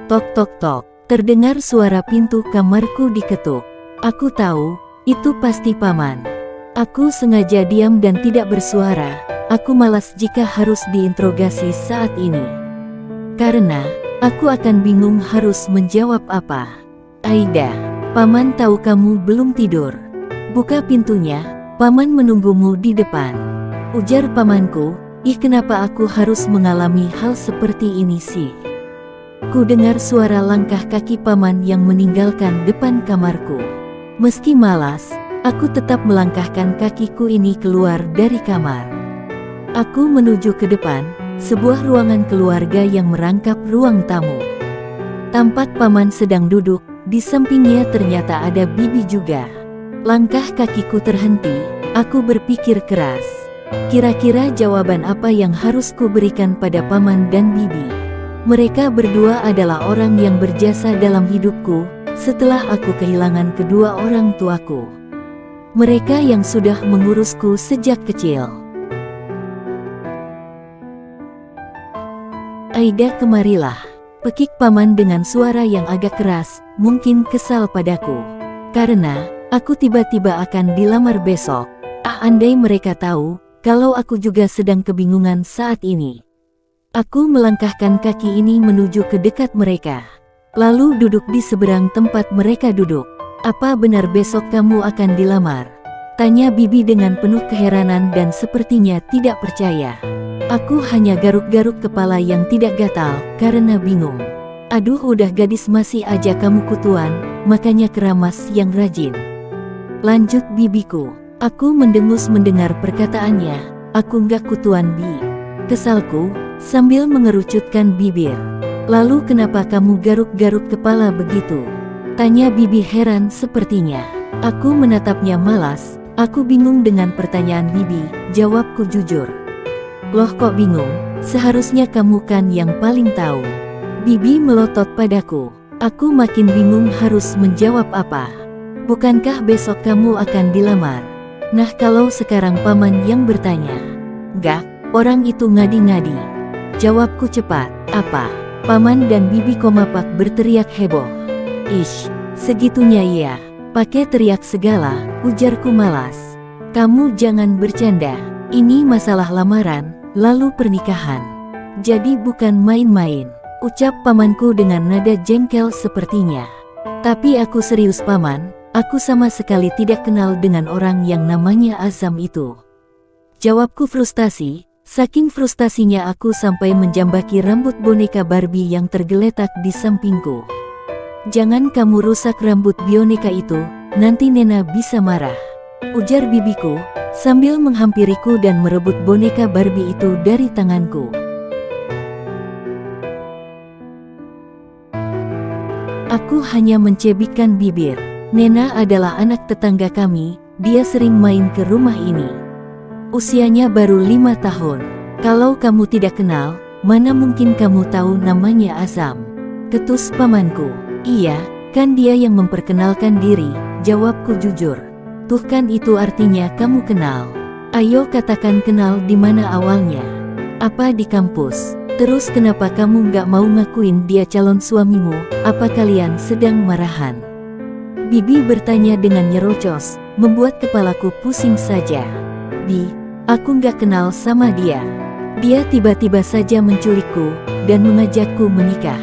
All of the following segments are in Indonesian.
Tok tok tok, terdengar suara pintu kamarku diketuk. Aku tahu, itu pasti paman. Aku sengaja diam dan tidak bersuara. Aku malas jika harus diinterogasi saat ini. Karena, aku akan bingung harus menjawab apa. Aida, paman tahu kamu belum tidur. Buka pintunya, paman menunggumu di depan. Ujar pamanku, ih kenapa aku harus mengalami hal seperti ini sih? Ku dengar suara langkah kaki paman yang meninggalkan depan kamarku. Meski malas, aku tetap melangkahkan kakiku ini keluar dari kamar. Aku menuju ke depan, sebuah ruangan keluarga yang merangkap ruang tamu. Tampak paman sedang duduk, di sampingnya ternyata ada bibi juga. Langkah kakiku terhenti, aku berpikir keras. Kira-kira jawaban apa yang harus ku berikan pada paman dan bibi? Mereka berdua adalah orang yang berjasa dalam hidupku, setelah aku kehilangan kedua orang tuaku. Mereka yang sudah mengurusku sejak kecil. Aida, kemarilah. Pekik paman dengan suara yang agak keras, mungkin kesal padaku. Karena, aku tiba-tiba akan dilamar besok. Andai mereka tahu, kalau aku juga sedang kebingungan saat ini. Aku melangkahkan kaki ini menuju ke dekat mereka. Lalu duduk di seberang tempat mereka duduk. Apa benar besok kamu akan dilamar? Tanya bibi dengan penuh keheranan dan sepertinya tidak percaya. Aku hanya garuk-garuk kepala yang tidak gatal, karena bingung. Aduh, udah gadis masih aja kamu kutuan, makanya keramas yang rajin. Lanjut bibiku. Aku mendengus mendengar perkataannya. Aku nggak kutuan bi. Kesalku, sambil mengerucutkan bibir. Lalu kenapa kamu garuk-garuk kepala begitu? Tanya bibi heran sepertinya. Aku menatapnya malas. Aku bingung dengan pertanyaan bibi, jawabku jujur. Loh kok bingung? Seharusnya kamu kan yang paling tahu. Bibi melotot padaku. Aku makin bingung harus menjawab apa. Bukankah besok kamu akan dilamar? Nah, kalau sekarang paman yang bertanya. Gak, orang itu ngadi-ngadi. Jawabku cepat. Apa? Paman dan bibi komapak berteriak heboh. Ish, segitunya ya. Pakai teriak segala, ujarku malas. Kamu jangan bercanda. Ini masalah lamaran, lalu pernikahan. Jadi bukan main-main, ucap pamanku dengan nada jengkel sepertinya. Tapi aku serius paman, aku sama sekali tidak kenal dengan orang yang namanya Azam itu. Jawabku frustasi. Saking frustasinya aku sampai menjambaki rambut boneka Barbie yang tergeletak di sampingku. Jangan kamu rusak rambut boneka itu, nanti Nena bisa marah. Ujar bibiku, sambil menghampiriku dan merebut boneka Barbie itu dari tanganku. Aku hanya mencebikkan bibir. Nena adalah anak tetangga kami, dia sering main ke rumah ini. Usianya baru 5 tahun. Kalau kamu tidak kenal, mana mungkin kamu tahu namanya Azam? Ketus pamanku. Iya, kan dia yang memperkenalkan diri, jawabku jujur. Tuh kan itu artinya kamu kenal. Ayo katakan kenal di mana awalnya. Apa di kampus? Terus kenapa kamu nggak mau ngakuin dia calon suamimu? Apa kalian sedang marahan? Bibi bertanya dengan nyerocos, membuat kepalaku pusing saja. Bi, aku nggak kenal sama dia. Dia tiba-tiba saja menculikku, dan mengajakku menikah.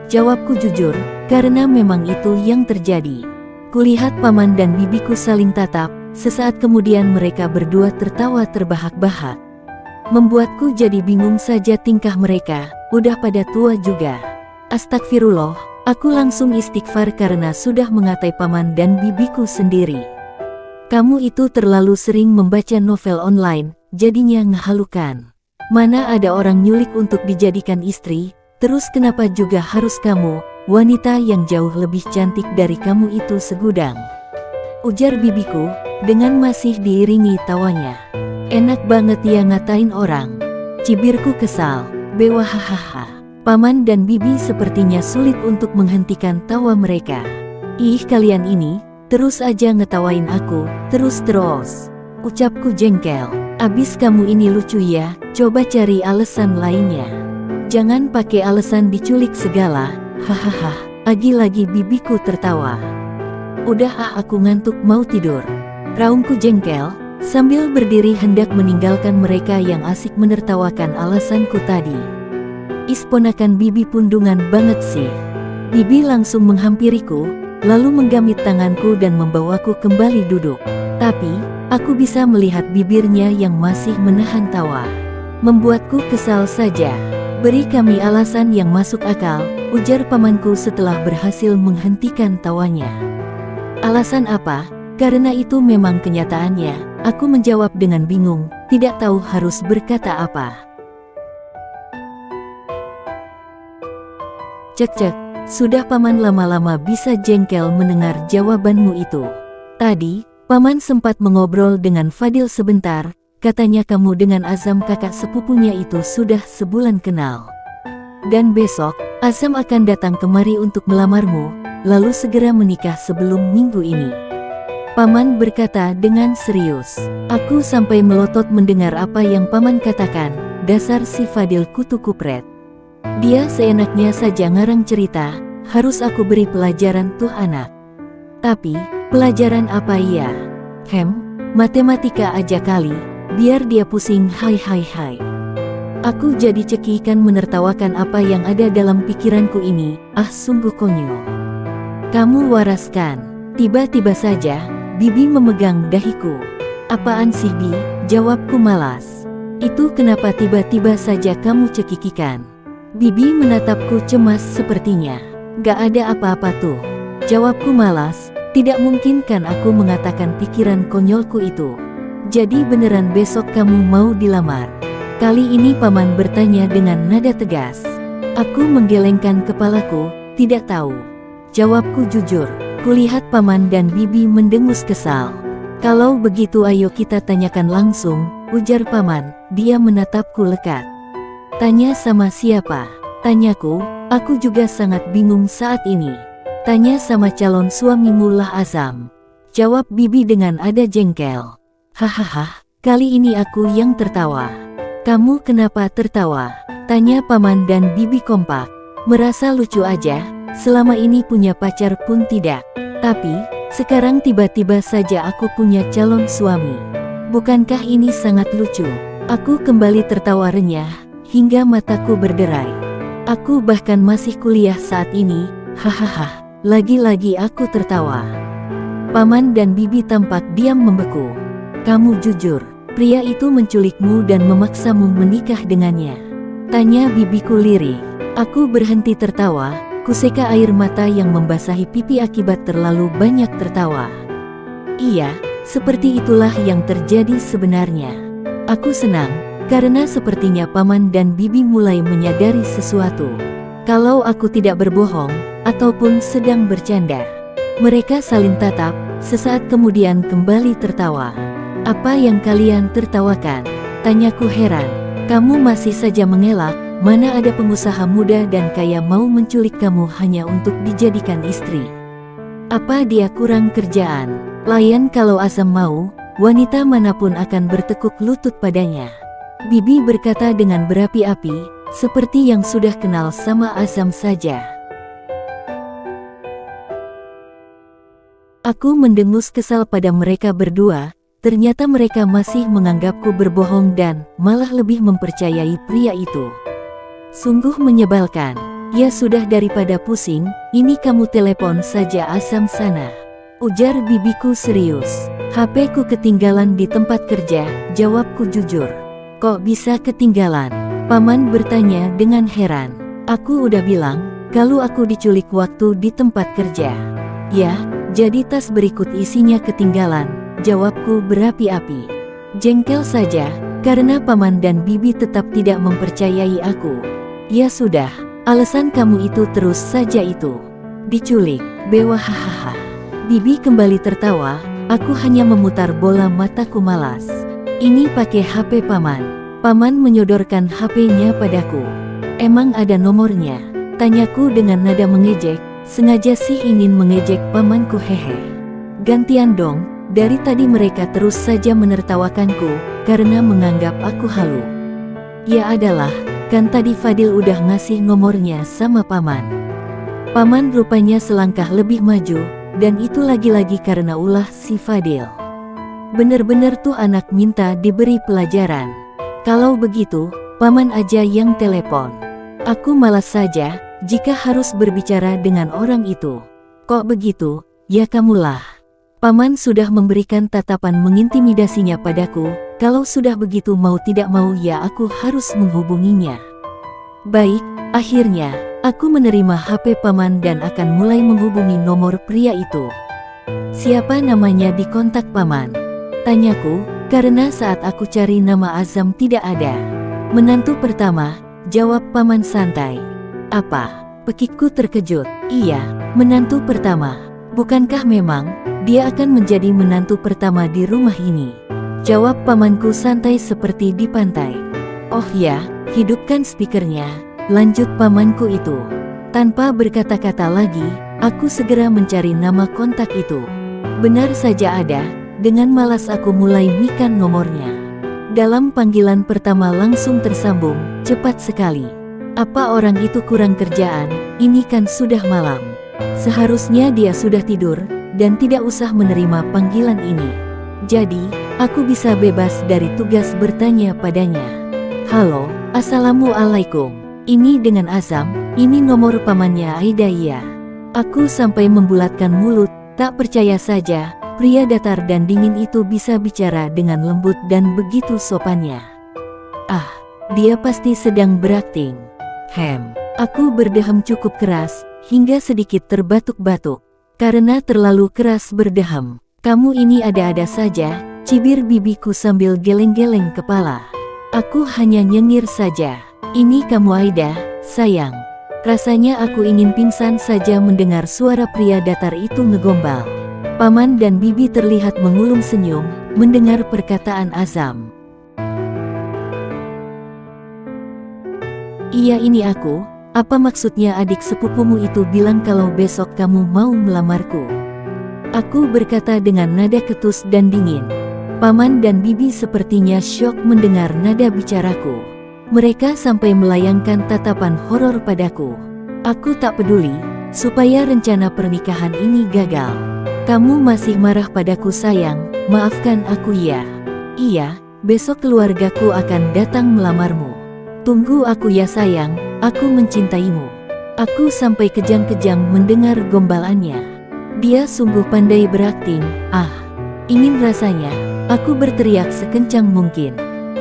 Jawabku jujur, karena memang itu yang terjadi. Kulihat paman dan bibiku saling tatap, sesaat kemudian mereka berdua tertawa terbahak-bahak. Membuatku jadi bingung saja tingkah mereka, udah pada tua juga. Astagfirullah, aku langsung istighfar karena sudah mengatai paman dan bibiku sendiri. Kamu itu terlalu sering membaca novel online, jadinya ngehalukan. Mana ada orang nyulik untuk dijadikan istri, terus kenapa juga harus kamu, wanita yang jauh lebih cantik dari kamu itu segudang? Ujar bibiku, dengan masih diiringi tawanya. Enak banget ya ngatain orang. Cibirku kesal, bewahahaha. Paman dan bibi sepertinya sulit untuk menghentikan tawa mereka. Ih kalian ini, terus aja ngetawain aku, terus-terus. Ucapku jengkel. Abis kamu ini lucu ya, coba cari alasan lainnya. Jangan pakai alasan diculik segala, hahaha. Lagi-lagi bibiku tertawa. Udah aku ngantuk mau tidur. Raungku jengkel, sambil berdiri hendak meninggalkan mereka yang asik menertawakan alasanku tadi. Ponakan bibi pundungan banget sih. Bibi langsung menghampiriku, lalu menggamit tanganku dan membawaku kembali duduk. Tapi, aku bisa melihat bibirnya yang masih menahan tawa. Membuatku kesal saja. Beri kami alasan yang masuk akal, ujar pamanku setelah berhasil menghentikan tawanya. Alasan apa? Karena itu memang kenyataannya, aku menjawab dengan bingung, tidak tahu harus berkata apa. Cek, sudah paman lama-lama bisa jengkel mendengar jawabanmu itu. Tadi, paman sempat mengobrol dengan Fadil sebentar, katanya kamu dengan Azam kakak sepupunya itu sudah sebulan kenal. Dan besok, Azam akan datang kemari untuk melamarmu, lalu segera menikah sebelum minggu ini. Paman berkata dengan serius. Aku sampai melotot mendengar apa yang paman katakan, dasar si Fadil kutu kupret. Dia seenaknya saja ngarang cerita, harus aku beri pelajaran tuh anak. Tapi, pelajaran apa ya? Matematika aja kali, biar dia pusing hai. Aku jadi cekikan menertawakan apa yang ada dalam pikiranku ini, sungguh konyol. Kamu waras kan? Tiba-tiba saja, bibi memegang dahiku. Apaan sih Bi? Jawabku malas. Itu kenapa tiba-tiba saja kamu cekikikan? Bibi menatapku cemas sepertinya. Gak ada apa-apa tuh. Jawabku malas, tidak mungkin kan aku mengatakan pikiran konyolku itu. Jadi beneran besok kamu mau dilamar? Kali ini paman bertanya dengan nada tegas. Aku menggelengkan kepalaku, tidak tahu. Jawabku jujur, kulihat paman dan bibi mendengus kesal. Kalau begitu ayo kita tanyakan langsung, ujar paman, dia menatapku lekat. Tanya sama siapa? Tanyaku, aku juga sangat bingung saat ini. Tanya sama calon suamimu lah Azam. Jawab bibi dengan ada jengkel. Hahaha, kali ini aku yang tertawa. Kamu kenapa tertawa? Tanya paman dan bibi kompak. Merasa lucu aja, selama ini punya pacar pun tidak. Tapi, sekarang tiba-tiba saja aku punya calon suami. Bukankah ini sangat lucu? Aku kembali tertawa renyah, hingga mataku berderai. Aku bahkan masih kuliah saat ini, hahaha, lagi-lagi aku tertawa. Paman dan bibi tampak diam membeku. Kamu jujur, pria itu menculikmu dan memaksamu menikah dengannya? Tanya bibiku lirih. Aku berhenti tertawa, kuseka air mata yang membasahi pipi akibat terlalu banyak tertawa. Iya, seperti itulah yang terjadi sebenarnya. Aku senang, karena sepertinya paman dan bibi mulai menyadari sesuatu. Kalau aku tidak berbohong, ataupun sedang bercanda. Mereka saling tatap, sesaat kemudian kembali tertawa. Apa yang kalian tertawakan? Tanyaku heran. Kamu masih saja mengelak, mana ada pengusaha muda dan kaya mau menculik kamu hanya untuk dijadikan istri. Apa dia kurang kerjaan? Layan kalau Azam mau, wanita manapun akan bertekuk lutut padanya. Bibi berkata dengan berapi-api, seperti yang sudah kenal sama Azam saja. Aku mendengus kesal pada mereka berdua. Ternyata mereka masih menganggapku berbohong dan malah lebih mempercayai pria itu. Sungguh menyebalkan. Ya sudah daripada pusing, ini kamu telepon saja Azam sana. Ujar bibiku serius. HP ku ketinggalan di tempat kerja, jawabku jujur. Kok bisa ketinggalan? Paman bertanya dengan heran. Aku udah bilang, kalau aku diculik waktu di tempat kerja. Ya, jadi tas berikut isinya ketinggalan. Jawabku berapi-api. Jengkel saja, karena paman dan bibi tetap tidak mempercayai aku. Ya sudah, alasan kamu itu terus saja itu. Diculik, bewa hahaha. Bibi kembali tertawa, aku hanya memutar bola mataku malas. Ini pakai HP paman. Paman menyodorkan HP-nya padaku. Emang ada nomornya? Tanyaku dengan nada mengejek, sengaja sih ingin mengejek pamanku hehe. Gantian dong. Dari tadi mereka terus saja menertawakanku, karena menganggap aku halu. Ya adalah, kan tadi Fadil udah ngasih nomornya sama Paman. Paman rupanya selangkah lebih maju, dan itu lagi-lagi karena ulah si Fadil. Bener-bener tuh anak minta diberi pelajaran. Kalau begitu, Paman aja yang telepon. Aku malas saja, jika harus berbicara dengan orang itu. Kok begitu, ya kamulah. Paman sudah memberikan tatapan mengintimidasinya padaku, kalau sudah begitu mau tidak mau ya aku harus menghubunginya. Baik, akhirnya, aku menerima HP Paman dan akan mulai menghubungi nomor pria itu. Siapa namanya di kontak Paman? Tanyaku, karena saat aku cari nama Azam tidak ada. Menantu pertama, jawab Paman santai. Apa? Pekikku terkejut. Iya, menantu pertama. Bukankah memang, dia akan menjadi menantu pertama di rumah ini? Jawab pamanku santai seperti di pantai. Oh ya, hidupkan speakernya, lanjut pamanku itu. Tanpa berkata-kata lagi, aku segera mencari nama kontak itu. Benar saja ada, dengan malas aku mulai mikan nomornya. Dalam panggilan pertama langsung tersambung, cepat sekali. Apa orang itu kurang kerjaan, ini kan sudah malam. Seharusnya dia sudah tidur, dan tidak usah menerima panggilan ini. Jadi, aku bisa bebas dari tugas bertanya padanya. Halo, Assalamualaikum. Ini dengan Azam, ini nomor pamannya Aida ya. Aku sampai membulatkan mulut, tak percaya saja, pria datar dan dingin itu bisa bicara dengan lembut dan begitu sopannya. Ah, dia pasti sedang berakting. Aku berdeham cukup keras, hingga sedikit terbatuk-batuk. Karena terlalu keras berdeham. Kamu ini ada-ada saja, cibir bibiku sambil geleng-geleng kepala. Aku hanya nyengir saja. Ini kamu Aida, sayang. Rasanya aku ingin pingsan saja mendengar suara pria datar itu ngegombal. Paman dan bibi terlihat mengulum senyum, mendengar perkataan Azam. Iya ini aku, apa maksudnya adik sepupumu itu bilang kalau besok kamu mau melamarku? Aku berkata dengan nada ketus dan dingin. Paman dan bibi sepertinya syok mendengar nada bicaraku. Mereka sampai melayangkan tatapan horor padaku. Aku tak peduli, supaya rencana pernikahan ini gagal. Kamu masih marah padaku sayang, maafkan aku ya. Iya, besok keluargaku akan datang melamarmu. Tunggu aku ya sayang, aku mencintaimu. Aku sampai kejang-kejang mendengar gombalannya. Dia sungguh pandai berakting, ingin rasanya, aku berteriak sekencang mungkin.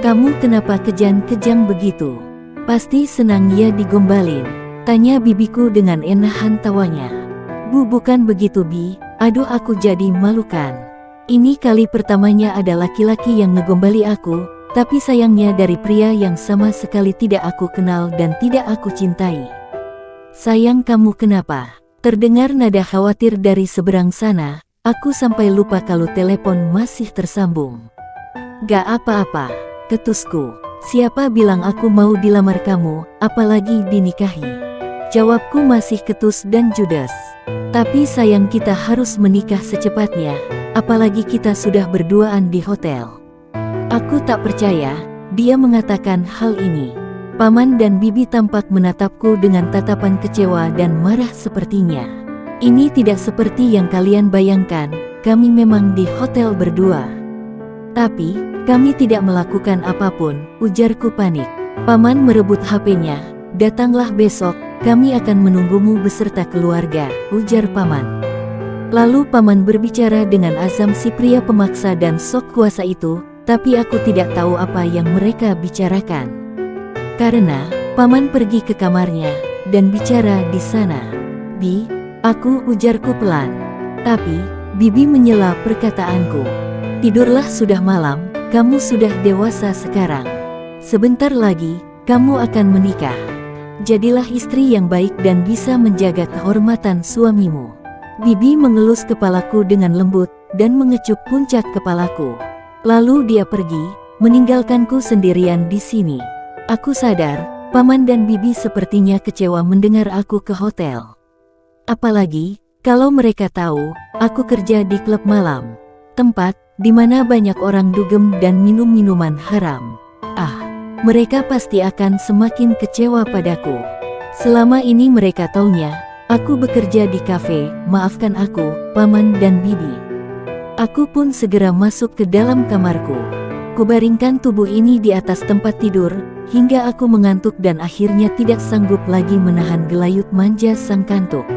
Kamu kenapa kejang-kejang begitu? Pasti senang ya digombalin, tanya bibiku dengan enahan tawanya. Bu bukan begitu Bi, aduh aku jadi malukan. Ini kali pertamanya ada laki-laki yang ngegombali aku, tapi sayangnya dari pria yang sama sekali tidak aku kenal dan tidak aku cintai. Sayang kamu kenapa? Terdengar nada khawatir dari seberang sana, aku sampai lupa kalau telepon masih tersambung. Gak apa-apa, ketusku. Siapa bilang aku mau dilamar kamu, apalagi dinikahi? Jawabku masih ketus dan judes. Tapi sayang kita harus menikah secepatnya, apalagi kita sudah berduaan di hotel. Aku tak percaya, dia mengatakan hal ini. Paman dan bibi tampak menatapku dengan tatapan kecewa dan marah sepertinya. Ini tidak seperti yang kalian bayangkan, kami memang di hotel berdua. Tapi, kami tidak melakukan apapun, ujarku panik. Paman merebut HP-nya, datanglah besok, kami akan menunggumu beserta keluarga, ujar paman. Lalu paman berbicara dengan Azam si pria pemaksa dan sok kuasa itu, tapi aku tidak tahu apa yang mereka bicarakan. Karena, paman pergi ke kamarnya, dan bicara di sana. Bi, aku ujarku pelan. Tapi, bibi menyela perkataanku. Tidurlah sudah malam, kamu sudah dewasa sekarang. Sebentar lagi, kamu akan menikah. Jadilah istri yang baik dan bisa menjaga kehormatan suamimu. Bibi mengelus kepalaku dengan lembut, dan mengecup puncak kepalaku. Lalu dia pergi, meninggalkanku sendirian di sini. Aku sadar, paman dan bibi sepertinya kecewa mendengar aku ke hotel. Apalagi, kalau mereka tahu, aku kerja di klub malam. tempat di mana banyak orang dugem dan minum minuman haram. Mereka pasti akan semakin kecewa padaku. Selama ini mereka taunya, aku bekerja di kafe, maafkan aku, paman dan bibi. Aku pun segera masuk ke dalam kamarku. Kubaringkan tubuh ini di atas tempat tidur, hingga aku mengantuk dan akhirnya tidak sanggup lagi menahan gelayut manja sang kantuk.